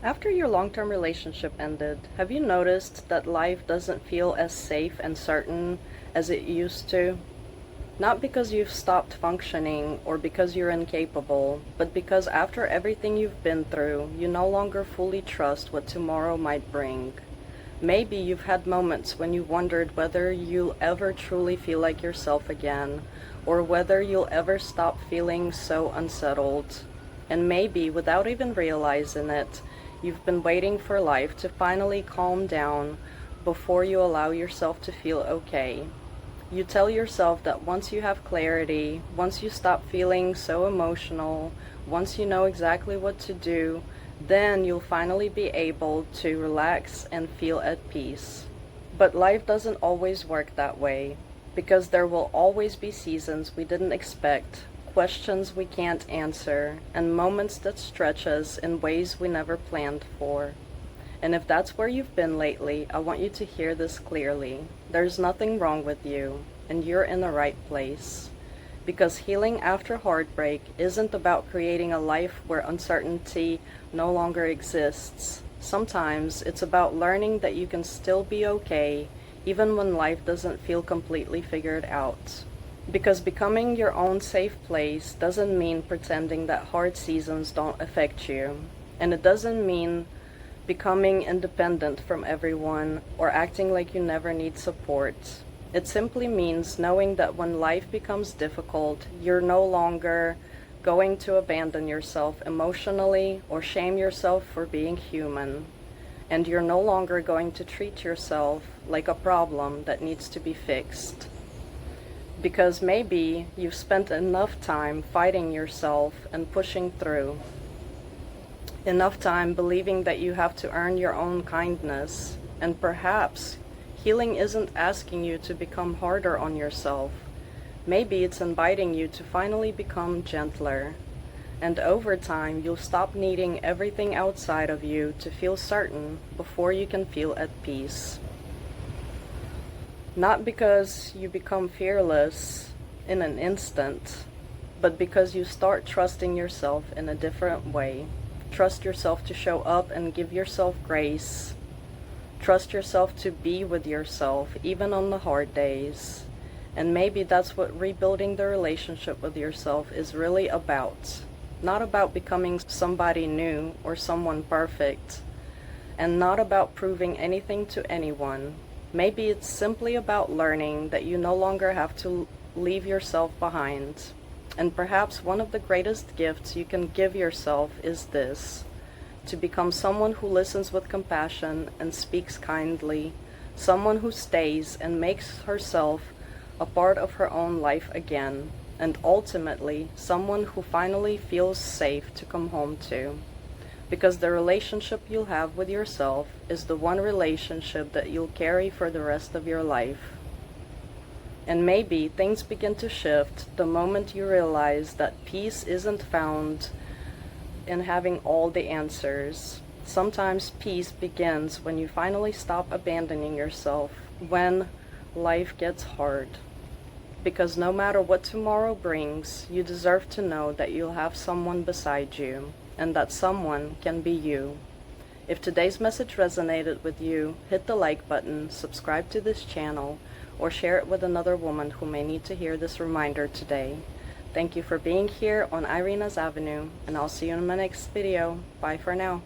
After your long-term relationship ended, have you noticed that life doesn't feel as safe and certain as it used to? Not because you've stopped functioning or because you're incapable, but because after everything you've been through, you no longer fully trust what tomorrow might bring. Maybe you've had moments when you wondered whether you'll ever truly feel like yourself again, or whether you'll ever stop feeling so unsettled. And maybe, without even realizing it, you've been waiting for life to finally calm down before you allow yourself to feel okay. You tell yourself that once you have clarity, once you stop feeling so emotional, once you know exactly what to do, then you'll finally be able to relax and feel at peace. But life doesn't always work that way, because there will always be seasons we didn't expect, questions we can't answer, and moments that stretch us in ways we never planned for. And if that's where you've been lately, I want you to hear this clearly. There's nothing wrong with you, and you're in the right place. Because healing after heartbreak isn't about creating a life where uncertainty no longer exists. Sometimes it's about learning that you can still be okay, even when life doesn't feel completely figured out. Because becoming your own safe place doesn't mean pretending that hard seasons don't affect you. And it doesn't mean becoming independent from everyone or acting like you never need support. It simply means knowing that when life becomes difficult, you're no longer going to abandon yourself emotionally or shame yourself for being human. And you're no longer going to treat yourself like a problem that needs to be fixed. Because maybe you've spent enough time fighting yourself and pushing through. Enough time believing that you have to earn your own kindness, and perhaps healing isn't asking you to become harder on yourself. Maybe it's inviting you to finally become gentler. And over time, you'll stop needing everything outside of you to feel certain before you can feel at peace. Not because you become fearless in an instant, but because you start trusting yourself in a different way. Trust yourself to show up and give yourself grace. Trust yourself to be with yourself, even on the hard days. And maybe that's what rebuilding the relationship with yourself is really about. Not about becoming somebody new or someone perfect, and not about proving anything to anyone. Maybe it's simply about learning that you no longer have to leave yourself behind. And perhaps one of the greatest gifts you can give yourself is this: to become someone who listens with compassion and speaks kindly, someone who stays and makes herself a part of her own life again, and ultimately someone who finally feels safe to come home to. Because the relationship you'll have with yourself is the one relationship that you'll carry for the rest of your life. And maybe things begin to shift the moment you realize that peace isn't found in having all the answers. Sometimes peace begins when you finally stop abandoning yourself when life gets hard. Because no matter what tomorrow brings, you deserve to know that you'll have someone beside you, and that someone can be you. If today's message resonated with you, hit the like button, subscribe to this channel, or share it with another woman who may need to hear this reminder today. Thank you for being here on Irina's Avenue, and I'll see you in my next video. Bye for now.